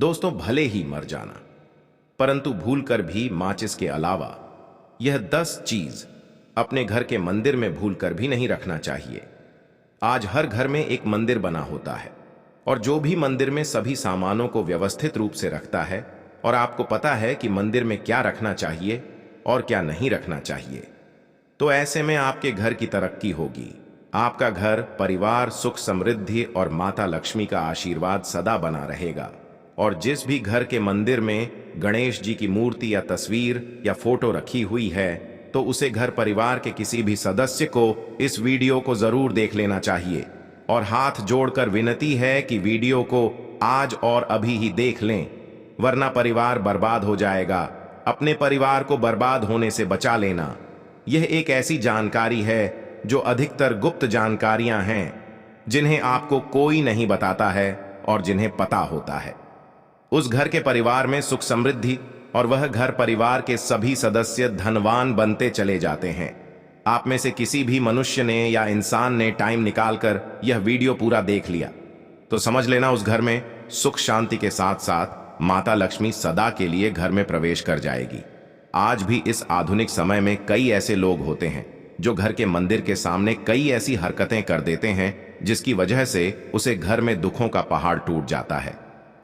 दोस्तों, भले ही मर जाना, परंतु भूलकर भी माचिस के अलावा यह 10 चीज अपने घर के मंदिर में भूलकर भी नहीं रखना चाहिए। आज हर घर में एक मंदिर बना होता है और जो भी मंदिर में सभी सामानों को व्यवस्थित रूप से रखता है और आपको पता है कि मंदिर में क्या रखना चाहिए और क्या नहीं रखना चाहिए, तो ऐसे में आपके घर की तरक्की होगी। आपका घर, परिवार, सुख, समृद्धि और माता लक्ष्मी का आशीर्वाद सदा बना रहेगा। और जिस भी घर के मंदिर में गणेश जी की मूर्ति या तस्वीर या फोटो रखी हुई है, तो उसे घर परिवार के किसी भी सदस्य को इस वीडियो को जरूर देख लेना चाहिए। और हाथ जोड़कर विनती है कि वीडियो को आज और अभी ही देख लें, वरना परिवार बर्बाद हो जाएगा। अपने परिवार को बर्बाद होने से बचा लेना। यह एक ऐसी जानकारी है जो अधिकतर गुप्त जानकारियां हैं, जिन्हें आपको कोई नहीं बताता है और जिन्हें पता होता है। उस घर के परिवार में सुख समृद्धि और वह घर परिवार के सभी सदस्य धनवान बनते चले जाते हैं। आप में से किसी भी मनुष्य ने या इंसान ने टाइम निकालकर यह वीडियो पूरा देख लिया तो समझ लेना उस घर में सुख शांति के साथ साथ माता लक्ष्मी सदा के लिए घर में प्रवेश कर जाएगी। आज भी इस आधुनिक समय में कई ऐसे लोग होते हैं जो घर के मंदिर के सामने कई ऐसी हरकतें कर देते हैं जिसकी वजह से उसे घर में दुखों का पहाड़ टूट जाता है।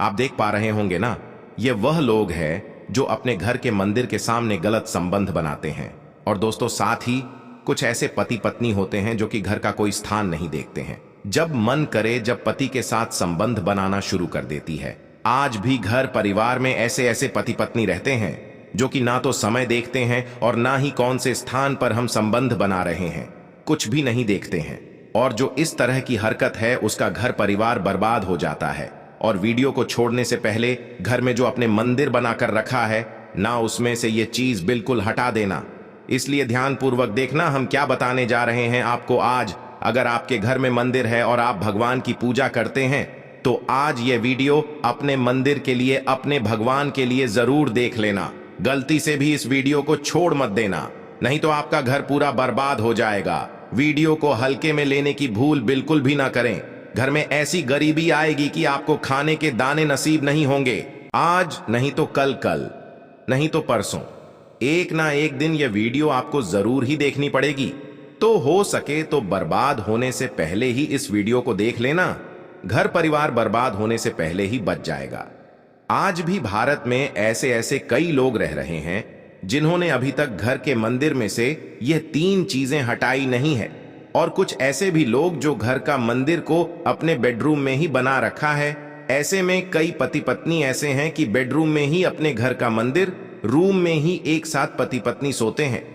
आप देख पा रहे होंगे ना, ये वह लोग हैं जो अपने घर के मंदिर के सामने गलत संबंध बनाते हैं। और दोस्तों, साथ ही कुछ ऐसे पति पत्नी होते हैं जो कि घर का कोई स्थान नहीं देखते हैं। जब मन करे जब पति के साथ संबंध बनाना शुरू कर देती है। आज भी घर परिवार में ऐसे ऐसे पति पत्नी रहते हैं जो कि ना तो समय देखते हैं और ना ही कौन से स्थान पर हम संबंध बना रहे हैं, कुछ भी नहीं देखते हैं। और जो इस तरह की हरकत है उसका घर परिवार बर्बाद हो जाता है। और वीडियो को छोड़ने से पहले घर में जो अपने मंदिर बनाकर रखा है ना, उसमें से ये चीज बिल्कुल हटा देना। इसलिए ध्यानपूर्वक देखना हम क्या बताने जा रहे हैं आपको आज। अगर आपके घर में मंदिर है और आप भगवान की पूजा करते हैं तो आज ये वीडियो अपने मंदिर के लिए, अपने भगवान के लिए जरूर देख लेना। गलती से भी इस वीडियो को छोड़ मत देना, नहीं तो आपका घर पूरा बर्बाद हो जाएगा। वीडियो को हल्के में लेने की भूल बिल्कुल भी ना करें। घर में ऐसी गरीबी आएगी कि आपको खाने के दाने नसीब नहीं होंगे। आज नहीं तो कल, कल नहीं तो परसों, एक ना एक दिन यह वीडियो आपको जरूर ही देखनी पड़ेगी। तो हो सके तो बर्बाद होने से पहले ही इस वीडियो को देख लेना। घर परिवार बर्बाद होने से पहले ही बच जाएगा। आज भी भारत में ऐसे ऐसे कई लोग रह रहे हैं जिन्होंने अभी तक घर के मंदिर में से यह 3 चीजें हटाई नहीं है। और कुछ ऐसे भी लोग जो घर का मंदिर को अपने बेडरूम में ही बना रखा है। ऐसे में कई पति पत्नी ऐसे हैं कि बेडरूम में ही अपने घर का मंदिर, रूम में ही एक साथ पति पत्नी सोते हैं।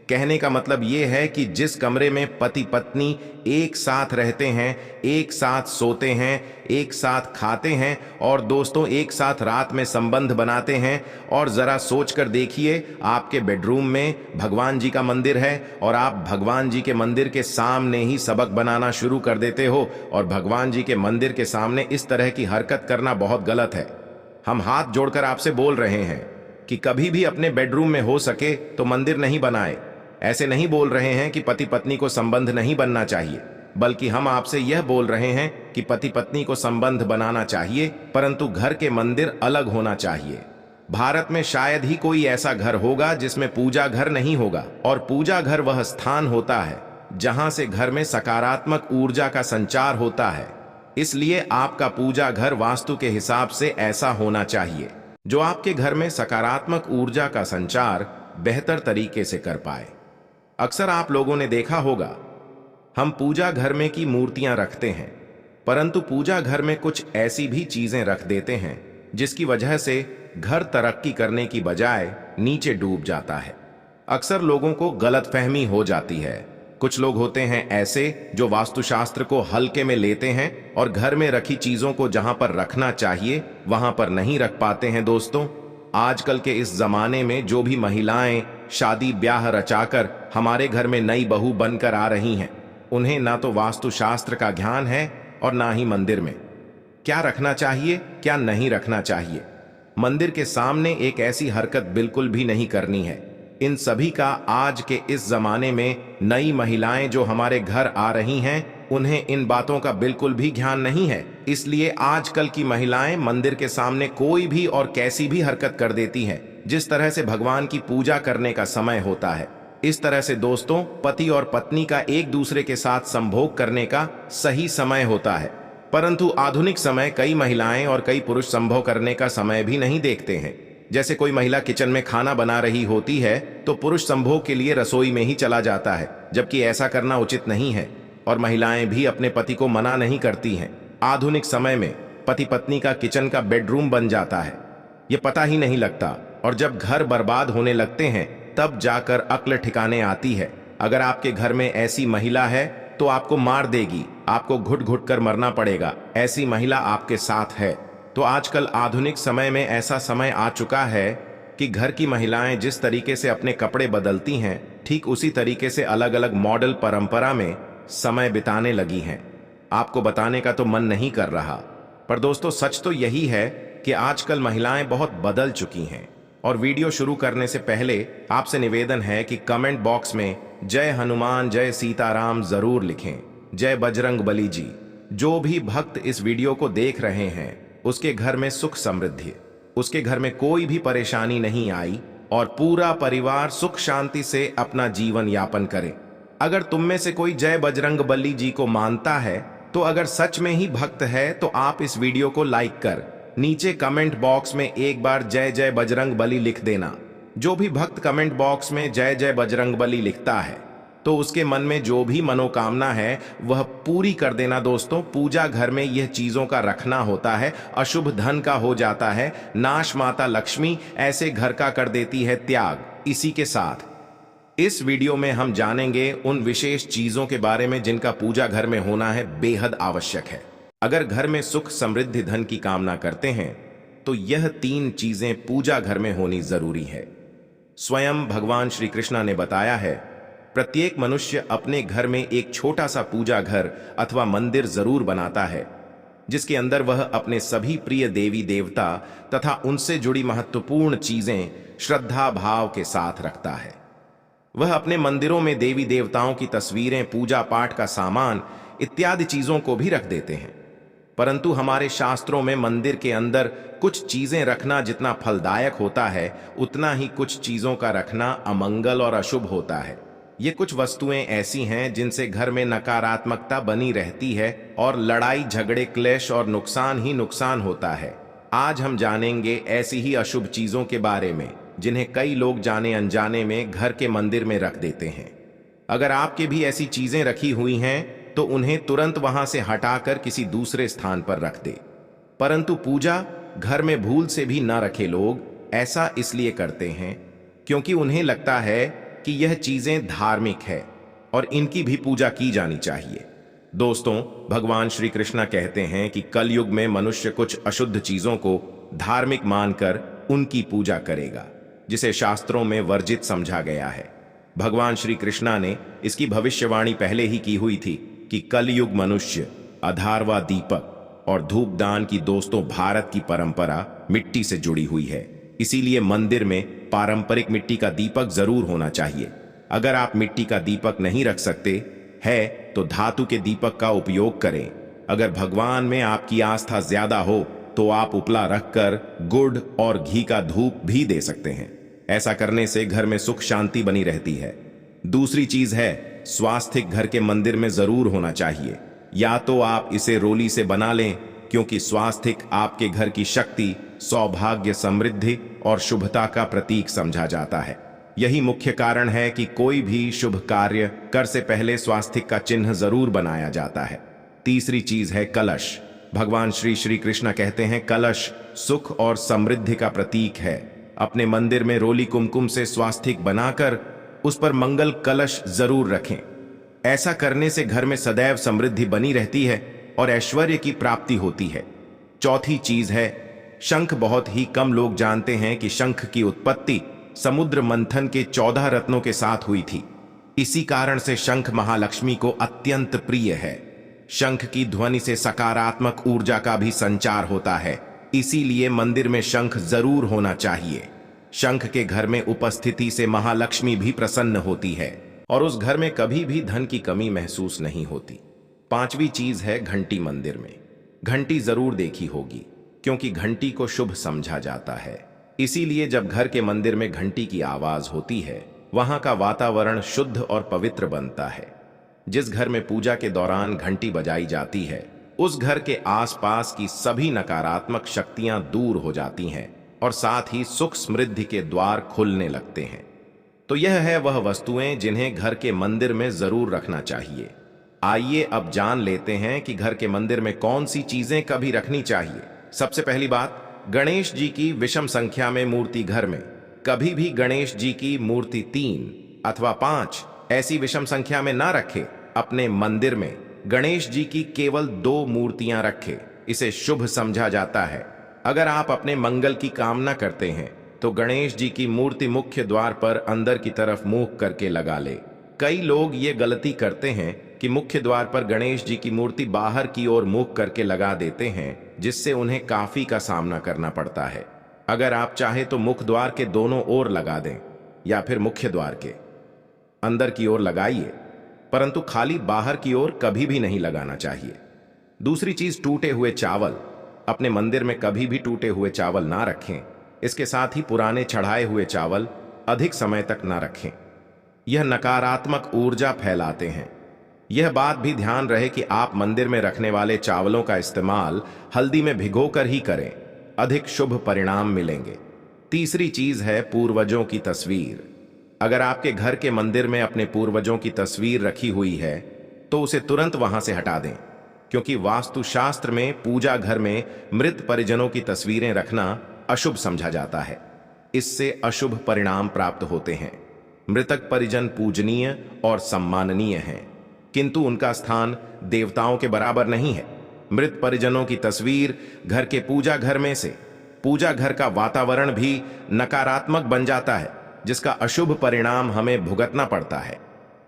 कहने का मतलब यह है कि जिस कमरे में पति पत्नी एक साथ रहते हैं, एक साथ सोते हैं, एक साथ खाते हैं और दोस्तों एक साथ रात में संबंध बनाते हैं, और जरा सोचकर देखिए आपके बेडरूम में भगवान जी का मंदिर है और आप भगवान जी के मंदिर के सामने ही सबक बनाना शुरू कर देते हो। और भगवान जी के मंदिर के सामने इस तरह की हरकत करना बहुत गलत है। हम हाथ जोड़कर आपसे बोल रहे हैं कि कभी भी अपने बेडरूम में हो सके तो मंदिर नहीं बनाए। ऐसे नहीं बोल रहे हैं कि पति पत्नी को संबंध नहीं बनना चाहिए, बल्कि हम आपसे यह बोल रहे हैं कि पति पत्नी को संबंध बनाना चाहिए, परंतु घर के मंदिर अलग होना चाहिए। भारत में शायद ही कोई ऐसा घर होगा जिसमें पूजा घर नहीं होगा। और पूजा घर वह स्थान होता है जहां से घर में सकारात्मक ऊर्जा का संचार होता है। इसलिए आपका पूजा घर वास्तु के हिसाब से ऐसा होना चाहिए जो आपके घर में सकारात्मक ऊर्जा का संचार बेहतर तरीके से कर पाए। अक्सर आप लोगों ने देखा होगा हम पूजा घर में की मूर्तियां रखते हैं, परंतु पूजा घर में कुछ ऐसी भी चीजें रख देते हैं जिसकी वजह से घर तरक्की करने की बजाय नीचे डूब जाता है। अक्सर लोगों को गलतफहमी हो जाती है। कुछ लोग होते हैं ऐसे जो वास्तुशास्त्र को हल्के में लेते हैं और घर में रखी चीजों को जहां पर रखना चाहिए वहां पर नहीं रख पाते हैं। दोस्तों, आजकल के इस जमाने में जो भी महिलाएं शादी ब्याह रचाकर हमारे घर में नई बहू बनकर आ रही हैं, उन्हें ना तो वास्तुशास्त्र का ज्ञान है और ना ही मंदिर में क्या रखना चाहिए क्या नहीं रखना चाहिए। मंदिर के सामने एक ऐसी हरकत बिल्कुल भी नहीं करनी है इन सभी का आज के इस जमाने में नई महिलाएं जो हमारे घर आ रही हैं, उन्हें इन बातों का बिल्कुल भी ध्यान नहीं है। इसलिए आजकल की महिलाएं मंदिर के सामने कोई भी और कैसी भी हरकत कर देती हैं। जिस तरह से भगवान की पूजा करने का समय होता है, इस तरह से दोस्तों पति और पत्नी का एक दूसरे के साथ संभोग करने का सही समय होता है। परंतु आधुनिक समय कई महिलाएं और कई पुरुष संभोग करने का समय भी नहीं देखते हैं। जैसे कोई महिला किचन में खाना बना रही होती है तो पुरुष संभोग के लिए रसोई में ही चला जाता है, जबकि ऐसा करना उचित नहीं है और महिलाएं भी अपने पति को मना नहीं करती हैं। आधुनिक समय में पति पत्नी का किचन का बेडरूम बन जाता है, ये पता ही नहीं लगता, और जब घर बर्बाद होने लगते हैं तब जाकर अक्ल ठिकाने आती है। अगर आपके घर में ऐसी महिला है तो आपको मार देगी, आपको घुट घुट कर मरना पड़ेगा। ऐसी महिला आपके साथ है तो आजकल आधुनिक समय में ऐसा समय आ चुका है कि घर की महिलाएं जिस तरीके से अपने कपड़े बदलती हैं, ठीक उसी तरीके से अलग अलग मॉडल परंपरा में समय बिताने लगी हैं। आपको बताने का तो मन नहीं कर रहा, पर दोस्तों सच तो यही है कि आजकल महिलाएं बहुत बदल चुकी हैं। और वीडियो शुरू करने से पहले आपसे निवेदन है कि कमेंट बॉक्स में जय हनुमान जय सीताराम जरूर लिखें। जय बजरंग बली जी। जो भी भक्त इस वीडियो को देख रहे हैं उसके घर में सुख समृद्धि, उसके घर में कोई भी परेशानी नहीं आई और पूरा परिवार सुख शांति से अपना जीवन यापन करे। अगर तुम में से कोई जय बजरंग बली जी को मानता है तो अगर सच में ही भक्त है तो आप इस वीडियो को लाइक कर नीचे कमेंट बॉक्स में एक बार जय जय बजरंग बली लिख देना। जो भी भक्त कमेंट बॉक्स में जय जय बजरंग बली लिखता है तो उसके मन में जो भी मनोकामना है वह पूरी कर देना। दोस्तों पूजा घर में यह चीजों का रखना होता है, अशुभ धन का हो जाता है नाश, माता लक्ष्मी ऐसे घर का कर देती है त्याग। इसी के साथ इस वीडियो में हम जानेंगे उन विशेष चीजों के बारे में जिनका पूजा घर में होना है बेहद आवश्यक है। अगर घर में सुख समृद्धि धन की कामना करते हैं तो यह 3 चीजें पूजा घर में होनी जरूरी है। स्वयं भगवान श्री कृष्ण ने बताया है, प्रत्येक मनुष्य अपने घर में एक छोटा सा पूजा घर अथवा मंदिर जरूर बनाता है, जिसके अंदर वह अपने सभी प्रिय देवी देवता तथा उनसे जुड़ी महत्वपूर्ण चीजें श्रद्धा भाव के साथ रखता है। वह अपने मंदिरों में देवी देवताओं की तस्वीरें, पूजा पाठ का सामान इत्यादि चीजों को भी रख देते हैं। परंतु हमारे शास्त्रों में मंदिर के अंदर कुछ चीजें रखना जितना फलदायक होता है, उतना ही कुछ चीजों का रखना अमंगल और अशुभ होता है। ये कुछ वस्तुएं ऐसी हैं जिनसे घर में नकारात्मकता बनी रहती है और लड़ाई झगड़े क्लेश और नुकसान ही नुकसान होता है। आज हम जानेंगे ऐसी ही अशुभ चीजों के बारे में जिन्हें कई लोग जाने अनजाने में घर के मंदिर में रख देते हैं। अगर आपके भी ऐसी चीजें रखी हुई हैं तो उन्हें तुरंत वहां से हटाकर किसी दूसरे स्थान पर रख दे। परंतु पूजा घर में भूल से भी न रखे लोग ऐसा इसलिए करते हैं क्योंकि उन्हें लगता है कि यह चीजें धार्मिक है और इनकी भी पूजा की जानी चाहिए। दोस्तों भगवान श्री कृष्ण कहते हैं कि कलयुग में मनुष्य कुछ अशुद्ध चीजों को धार्मिक मानकर उनकी पूजा करेगा, जिसे शास्त्रों में वर्जित समझा गया है। भगवान श्री कृष्ण ने इसकी भविष्यवाणी पहले ही की हुई थी कि कलयुग मनुष्य अधारवा दीपक और धूपदान की दोस्तों भारत की परंपरा मिट्टी से जुड़ी हुई है। इसीलिए मंदिर में पारंपरिक मिट्टी का दीपक जरूर होना चाहिए। अगर आप मिट्टी का दीपक नहीं रख सकते है तो धातु के दीपक का उपयोग करें। अगर भगवान में आपकी आस्था ज्यादा हो तो आप उपला रखकर गुड़ और घी का धूप भी दे सकते हैं। ऐसा करने से घर में सुख शांति बनी रहती है। दूसरी चीज है, स्वास्तिक घर के मंदिर में जरूर होना चाहिए। या तो आप इसे रोली से बना लें, क्योंकि स्वास्तिक आपके घर की शक्ति, सौभाग्य, समृद्धि और शुभता का प्रतीक समझा जाता है। यही मुख्य कारण है कि कोई भी शुभ कार्य कर से पहले स्वास्तिक का चिन्ह जरूर बनाया जाता है। तीसरी चीज है कलश। भगवान श्री कृष्ण कहते हैं कलश सुख और समृद्धि का प्रतीक है। अपने मंदिर में रोली कुमकुम से स्वास्तिक बनाकर उस पर मंगल कलश जरूर रखें। ऐसा करने से घर में सदैव समृद्धि बनी रहती है और ऐश्वर्य की प्राप्ति होती है। चौथी चीज है शंख। बहुत ही कम लोग जानते हैं कि शंख की उत्पत्ति समुद्र मंथन के 14 रत्नों के साथ हुई थी। इसी कारण से शंख महालक्ष्मी को अत्यंत प्रिय है। शंख की ध्वनि से सकारात्मक ऊर्जा का भी संचार होता है, इसीलिए मंदिर में शंख जरूर होना चाहिए। शंख के घर में उपस्थिति से महालक्ष्मी भी प्रसन्न होती है और उस घर में कभी भी धन की कमी महसूस नहीं होती। पांचवी चीज है घंटी। मंदिर में घंटी जरूर देखी होगी, क्योंकि घंटी को शुभ समझा जाता है। इसीलिए जब घर के मंदिर में घंटी की आवाज होती है, वहां का वातावरण शुद्ध और पवित्र बनता है। जिस घर में पूजा के दौरान घंटी बजाई जाती है, उस घर के आसपास की सभी नकारात्मक शक्तियां दूर हो जाती हैं और साथ ही सुख समृद्धि के द्वार खुलने लगते हैं। तो यह है वह वस्तुएं जिन्हें घर के मंदिर में जरूर रखना चाहिए। आइए अब जान लेते हैं कि घर के मंदिर में कौन सी चीजें कभी रखनी चाहिए। सबसे पहली बात, गणेश जी की विषम संख्या में मूर्ति। घर में कभी भी गणेश जी की मूर्ति 3 अथवा 5 ऐसी विषम संख्या में ना रखे। अपने मंदिर में गणेश जी की केवल 2 मूर्तियां रखे, इसे शुभ समझा जाता है। अगर आप अपने मंगल की कामना करते हैं तो गणेश जी की मूर्ति मुख्य द्वार पर अंदर की तरफ मुंह करके लगा ले। कई लोग ये गलती करते हैं कि मुख्य द्वार पर गणेश जी की मूर्ति बाहर की ओर मुंह करके लगा देते हैं, जिससे उन्हें काफी का सामना करना पड़ता है। अगर आप चाहे तो मुख्य द्वार के दोनों ओर लगा दें या फिर मुख्य द्वार के अंदर की ओर लगाइए, परंतु खाली बाहर की ओर कभी भी नहीं लगाना चाहिए। दूसरी चीज, टूटे हुए चावल। अपने मंदिर में कभी भी टूटे हुए चावल ना रखें। इसके साथ ही पुराने चढ़ाए हुए चावल अधिक समय तक ना रखें, यह नकारात्मक ऊर्जा फैलाते हैं। यह बात भी ध्यान रहे कि आप मंदिर में रखने वाले चावलों का इस्तेमाल हल्दी में भिगोकर ही करें, अधिक शुभ परिणाम मिलेंगे। तीसरी चीज है पूर्वजों की तस्वीर। अगर आपके घर के मंदिर में अपने पूर्वजों की तस्वीर रखी हुई है तो उसे तुरंत वहां से हटा दें, क्योंकि वास्तुशास्त्र में पूजा घर में मृत परिजनों की तस्वीरें रखना अशुभ समझा जाता है। इससे अशुभ परिणाम प्राप्त होते हैं। मृतक परिजन पूजनीय और सम्माननीय हैं, किंतु उनका स्थान देवताओं के बराबर नहीं है। मृत परिजनों की तस्वीर घर के पूजा घर में से पूजा घर का वातावरण भी नकारात्मक बन जाता है, जिसका अशुभ परिणाम हमें भुगतना पड़ता है।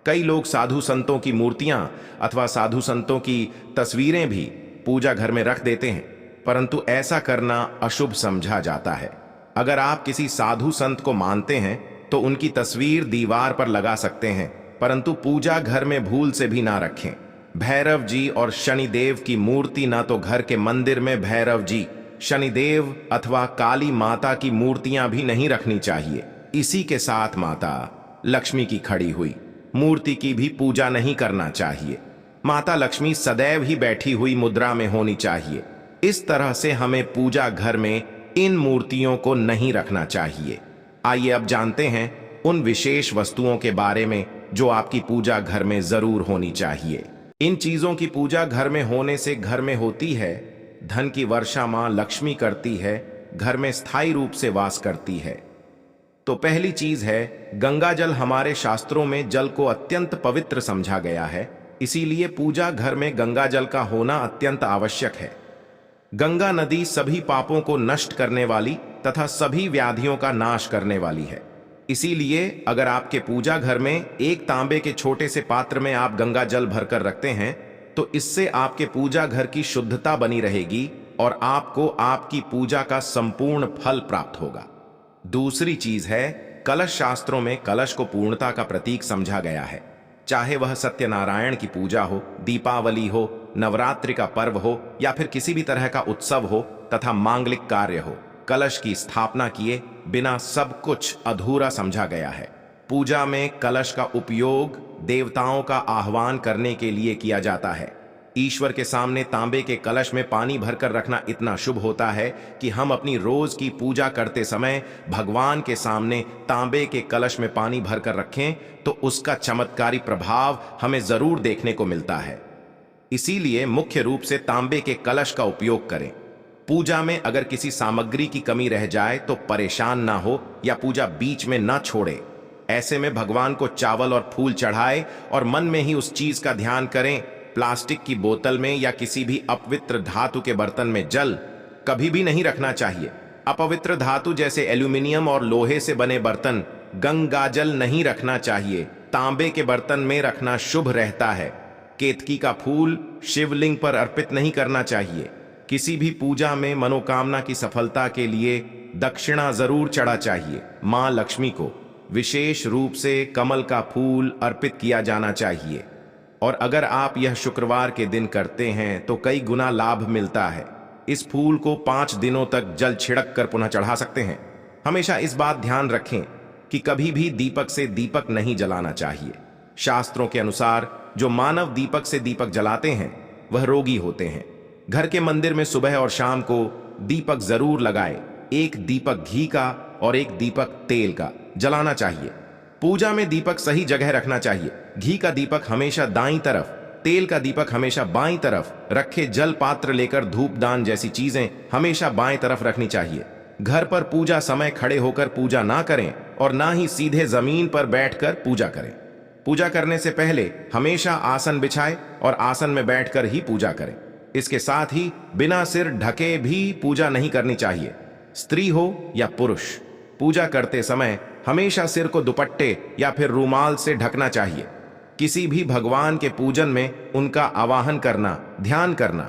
कई लोग साधु संतों की मूर्तियां अथवा साधु संतों की तस्वीरें भी पूजा घर में रख देते हैं, परंतु ऐसा करना अशुभ समझा जाता है। अगर आप किसी साधु संत को मानते हैं तो उनकी तस्वीर दीवार पर लगा सकते हैं, परंतु पूजा घर में भूल से भी ना रखें। भैरव जी और शनिदेव की मूर्ति ना तो घर के मंदिर में भैरव जी, शनिदेव अथवा काली माता की मूर्तियां भी नहीं रखनी चाहिए। इसी के साथ माता लक्ष्मी की खड़ी हुई मूर्ति की भी पूजा नहीं करना चाहिए। माता लक्ष्मी सदैव ही बैठी हुई मुद्रा में होनी चाहिए। इस तरह से हमें पूजा घर में इन मूर्तियों को नहीं रखना चाहिए। आइए अब जानते हैं उन विशेष वस्तुओं के बारे में जो आपकी पूजा घर में जरूर होनी चाहिए। इन चीजों की पूजा घर में होने से घर में होती है धन की वर्षा मां लक्ष्मी करती है, घर में स्थायी रूप से वास करती है। तो पहली चीज है गंगा जल। हमारे शास्त्रों में जल को अत्यंत पवित्र समझा गया है, इसीलिए पूजा घर में गंगा जल का होना अत्यंत आवश्यक है। गंगा नदी सभी पापों को नष्ट करने वाली तथा सभी व्याधियों का नाश करने वाली है। इसीलिए अगर आपके पूजा घर में एक तांबे के छोटे से पात्र में आप गंगा जल भरकर रखते हैं तो इससे आपके पूजा घर की शुद्धता बनी रहेगी और आपको आपकी पूजा का संपूर्ण फल प्राप्त होगा। दूसरी चीज है कलश। शास्त्रों में कलश को पूर्णता का प्रतीक समझा गया है। चाहे वह सत्यनारायण की पूजा हो, दीपावली हो, नवरात्रि का पर्व हो या फिर किसी भी तरह का उत्सव हो तथा मांगलिक कार्य हो, कलश की स्थापना किए बिना सब कुछ अधूरा समझा गया है। पूजा में कलश का उपयोग देवताओं का आह्वान करने के लिए किया जाता है। ईश्वर के सामने तांबे के कलश में पानी भरकर रखना इतना शुभ होता है कि हम अपनी रोज की पूजा करते समय भगवान के सामने तांबे के कलश में पानी भरकर रखें तो उसका चमत्कारी प्रभाव हमें जरूर देखने को मिलता है। इसीलिए मुख्य रूप से तांबे के कलश का उपयोग करें। पूजा में अगर किसी सामग्री की कमी रह जाए तो परेशान ना हो या पूजा बीच में ना छोड़े। ऐसे में भगवान को चावल और फूल चढ़ाए और मन में ही उस चीज का ध्यान करें। प्लास्टिक की बोतल में या किसी भी अपवित्र धातु के बर्तन में जल कभी भी नहीं रखना चाहिए। अपवित्र धातु जैसे एल्यूमिनियम और लोहे से बने बर्तन गंगा जल नहीं रखना चाहिए। तांबे के बर्तन में रखना शुभ रहता है। केतकी का फूल शिवलिंग पर अर्पित नहीं करना चाहिए। किसी भी पूजा में मनोकामना की सफलता के लिए दक्षिणा जरूर चढ़ा चाहिए। मां लक्ष्मी को विशेष रूप से कमल का फूल अर्पित किया जाना चाहिए और अगर आप यह शुक्रवार के दिन करते हैं तो कई गुना लाभ मिलता है। इस फूल को 5 दिनों तक जल छिड़क कर पुनः चढ़ा सकते हैं। हमेशा इस बात ध्यान रखें कि कभी भी दीपक से दीपक नहीं जलाना चाहिए। शास्त्रों के अनुसार जो मानव दीपक से दीपक जलाते हैं वह रोगी होते हैं। घर के मंदिर में सुबह और शाम को दीपक जरूर लगाए। एक दीपक घी का और एक दीपक तेल का जलाना चाहिए। पूजा में दीपक सही जगह रखना चाहिए। घी का दीपक हमेशा दाईं तरफ, तेल का दीपक हमेशा बाईं तरफ रखे। जल पात्र लेकर धूपदान जैसी चीजें हमेशा बाएं तरफ रखनी चाहिए। घर पर पूजा समय खड़े होकर पूजा ना करें और ना ही सीधे जमीन पर बैठकर पूजा करें। पूजा करने से पहले हमेशा आसन बिछाए और आसन में बैठकर ही पूजा करें। इसके साथ ही बिना सिर ढके भी पूजा नहीं करनी चाहिए। स्त्री हो या पुरुष, पूजा करते समय हमेशा सिर को दुपट्टे या फिर रूमाल से ढकना चाहिए। किसी भी भगवान के पूजन में उनका आवाहन करना, ध्यान करना